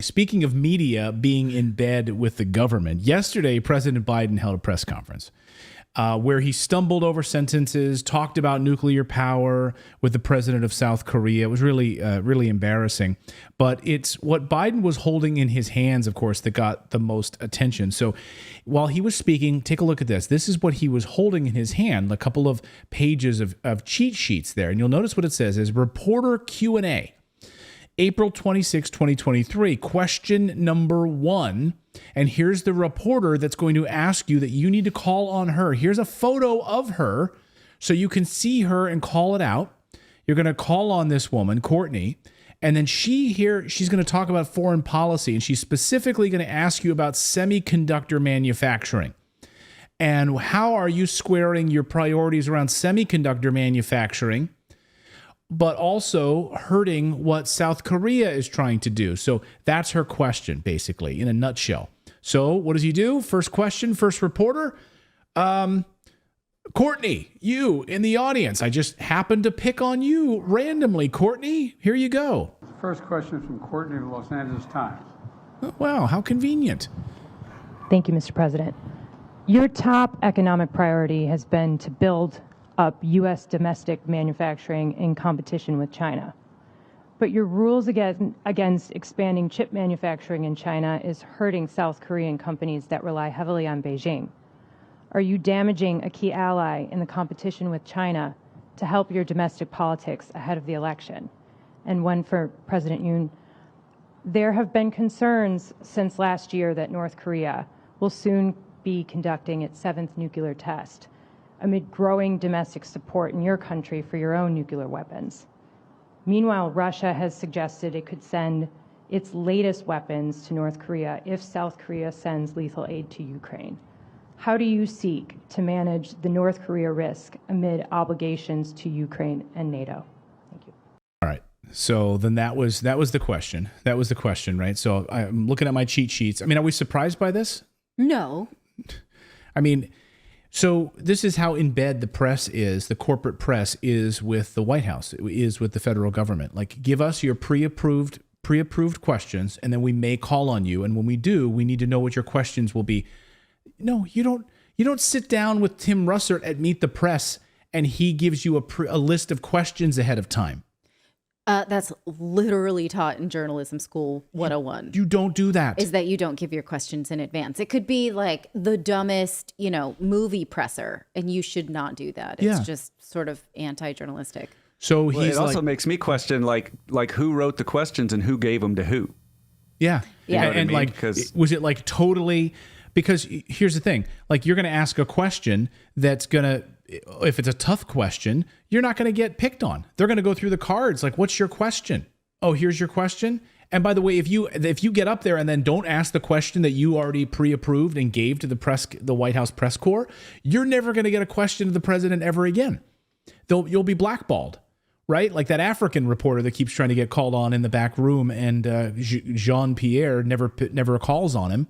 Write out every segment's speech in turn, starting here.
Speaking of media being in bed with the government, yesterday President Biden held a press conference where he stumbled over sentences, talked about nuclear power with the president of South Korea. It was really embarrassing. But it's what Biden was holding in his hands, of course, that got the most attention. So while he was speaking, take a look at this. This is what he was holding in his hand, a couple of pages of cheat sheets there. And you'll notice what it says is Reporter Q&A. April 26, 2023, question number 1. And here's the reporter that's going to ask you that you need to call on her. Here's a photo of her so you can see her and call it out. You're going to call on this woman, Courtney, and then she's going to talk about foreign policy, and she's specifically going to ask you about semiconductor manufacturing. And how are you squaring your priorities around semiconductor manufacturing, but also hurting what South Korea is trying to do? So that's her question, basically, in a nutshell. So what does he do? First question, first reporter. Courtney, you in the audience. I just happened to pick on you randomly. Courtney, here you go. First question from Courtney of the Los Angeles Times. Wow, how convenient. Thank you, Mr. President. Your top economic priority has been to build up U.S. domestic manufacturing in competition with China. But your rules against expanding chip manufacturing in China is hurting South Korean companies that rely heavily on Beijing. Are you damaging a key ally in the competition with China to help your domestic politics ahead of the election? And one for President Yoon. There have been concerns since last year that North Korea will soon be conducting its 7th nuclear test amid growing domestic support in your country for your own nuclear weapons. Meanwhile, Russia has suggested it could send its latest weapons to North Korea if South Korea sends lethal aid to Ukraine. How do you seek to manage the North Korea risk amid obligations to Ukraine and NATO? Thank you. All right. So then that was the question. That was the question, right? So I'm looking at my cheat sheets. I mean, are we surprised by this? No. I mean, so this is how in bed the press is, the corporate press is with the White House, is with the federal government. Like, give us your pre-approved questions, and then we may call on you. And when we do, we need to know what your questions will be. No, you don't sit down with Tim Russert at Meet the Press and he gives you a list of questions ahead of time. That's literally taught in journalism school 101. You don't do that. Is that you don't give your questions in advance. It could be like the dumbest, movie presser, and you should not do that. It's just sort of anti-journalistic. So it also makes me question like who wrote the questions and who gave them to who. Yeah. Yeah. And I mean? Like, was it like totally? Because here's the thing, like you're going to ask a question that's going to, if it's a tough question, you're not going to get picked on. They're going to go through the cards. Like, what's your question? Oh, here's your question. And by the way, if you get up there and then don't ask the question that you already pre-approved and gave to the White House press corps, you're never going to get a question to the president ever again. You'll be blackballed, right? Like that African reporter that keeps trying to get called on in the back room, and Jean-Pierre never calls on him.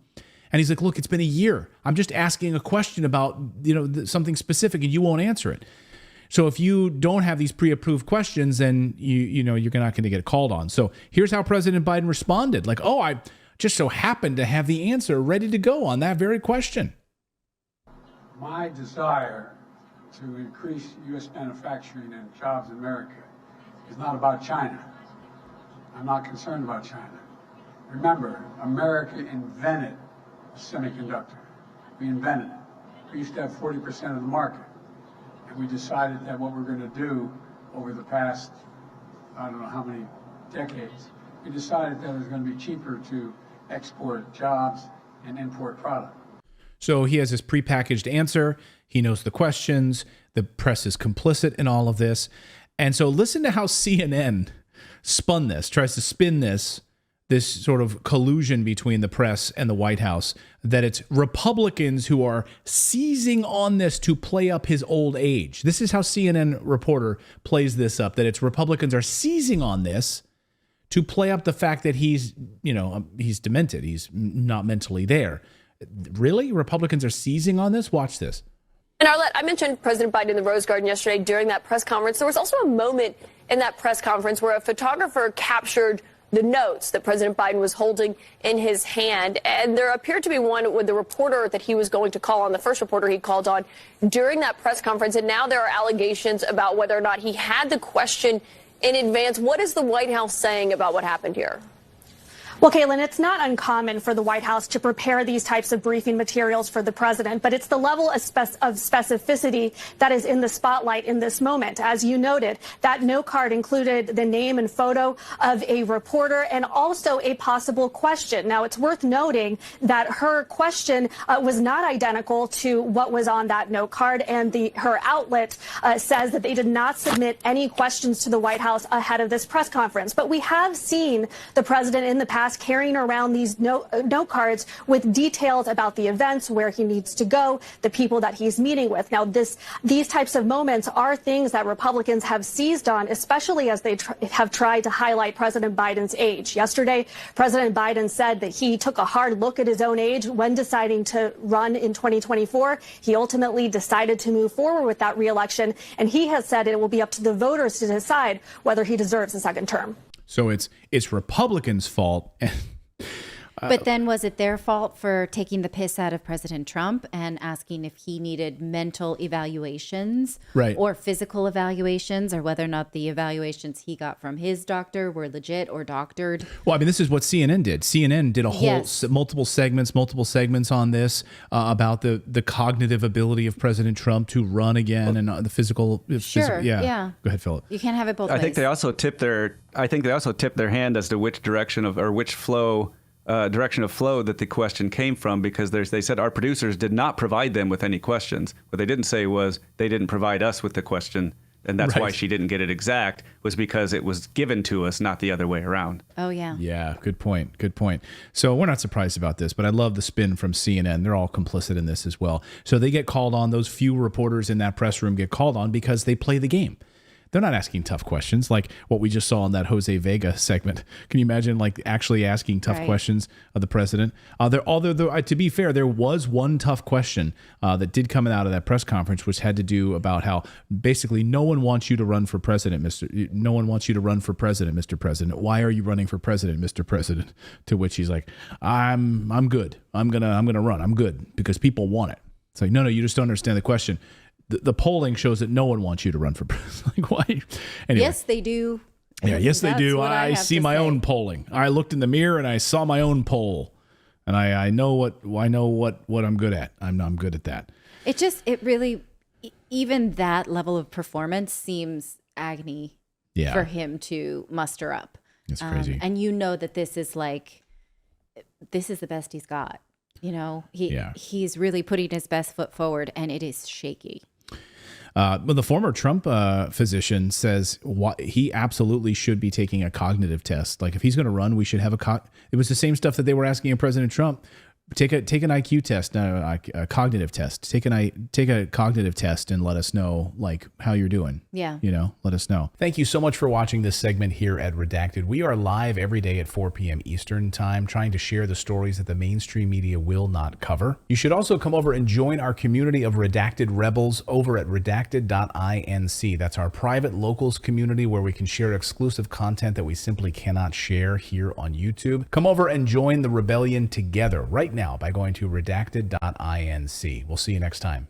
And he's like, look, it's been a year. I'm just asking a question about, something specific, and you won't answer it. So if you don't have these pre-approved questions, then you're not going to get called on. So here's how President Biden responded. Like, oh, I just so happened to have the answer ready to go on that very question. My desire to increase U.S. manufacturing and jobs in America is not about China. I'm not concerned about China. Remember, America invented semiconductor. We invented it. We used to have 40% of the market. And we decided that what we're going to do over the past, I don't know how many decades, we decided that it was going to be cheaper to export jobs and import product. So he has his prepackaged answer. He knows the questions. The press is complicit in all of this. And so listen to how CNN spun this, tries to spin this sort of collusion between the press and the White House, that it's Republicans who are seizing on this to play up his old age. This is how CNN reporter plays this up, that it's Republicans are seizing on this to play up the fact that he's demented. He's not mentally there. Really? Republicans are seizing on this? Watch this. And Arlette, I mentioned President Biden in the Rose Garden yesterday during that press conference. There was also a moment in that press conference where a photographer captured the notes that President Biden was holding in his hand. And there appeared to be one with the reporter that he was going to call on, the first reporter he called on during that press conference. And now there are allegations about whether or not he had the question in advance. What is the White House saying about what happened here? Well, Caitlin, it's not uncommon for the White House to prepare these types of briefing materials for the president, but it's the level of specificity that is in the spotlight in this moment. As you noted, that note card included the name and photo of a reporter and also a possible question. Now, it's worth noting that her question was not identical to what was on that note card, and her outlet says that they did not submit any questions to the White House ahead of this press conference. But we have seen the president in the past carrying around these note cards with details about the events, where he needs to go, the people that he's meeting with. Now, these types of moments are things that Republicans have seized on, especially as they have tried to highlight President Biden's age. Yesterday, President Biden said that he took a hard look at his own age when deciding to run in 2024. He ultimately decided to move forward with that reelection, and he has said it will be up to the voters to decide whether he deserves a second term. So it's Republicans' fault. But then was it their fault for taking the piss out of President Trump and asking if he needed mental evaluations or physical evaluations, or whether or not the evaluations he got from his doctor were legit or doctored? Well, I mean, this is what CNN did. CNN did a whole multiple segments on this about the cognitive ability of President Trump to run again and the physical. Yeah. Go ahead, Philip. You can't have it both ways. I think they also tipped their hand as to which direction of flow that the question came from, because they said our producers did not provide them with any questions. What they didn't say was they didn't provide us with the question, and that's why she didn't get it exact, was because it was given to us, not the other way around. Oh, yeah. Yeah, good point. So we're not surprised about this, but I love the spin from CNN. They're all complicit in this as well. So they get called on, those few reporters in that press room get called on because they play the game. They're not asking tough questions like what we just saw in that Jose Vega segment. Can you imagine like actually asking tough questions of the president? To be fair, there was one tough question that did come out of that press conference, which had to do about how basically no one wants you to run for president, Mr. President. Why are you running for president, Mr. President? To which he's like, I'm good. I'm gonna run. I'm good because people want it. It's like, no, you just don't understand the question. The polling shows that no one wants you to run for president. Like, why? Anyway. Yes, they do. Yeah, yes, they do. I see my own polling. I looked in the mirror and I saw my own poll, and I know what I'm good at. I'm good at that. It really, even that level of performance seems agony for him to muster up. It's crazy. And you know that this is the best he's got. You know, he's really putting his best foot forward, and it is shaky. But the former Trump physician says he absolutely should be taking a cognitive test. Like if he's going to run, we should have it was the same stuff that they were asking of President Trump. Take an IQ test, a cognitive test. Take a cognitive test and let us know like how you're doing. Yeah. Let us know. Thank you so much for watching this segment here at Redacted. We are live every day at 4 p.m. Eastern time, trying to share the stories that the mainstream media will not cover. You should also come over and join our community of Redacted Rebels over at redacted.inc. That's our private locals community where we can share exclusive content that we simply cannot share here on YouTube. Come over and join the rebellion together right now by going to redacted.inc. We'll see you next time.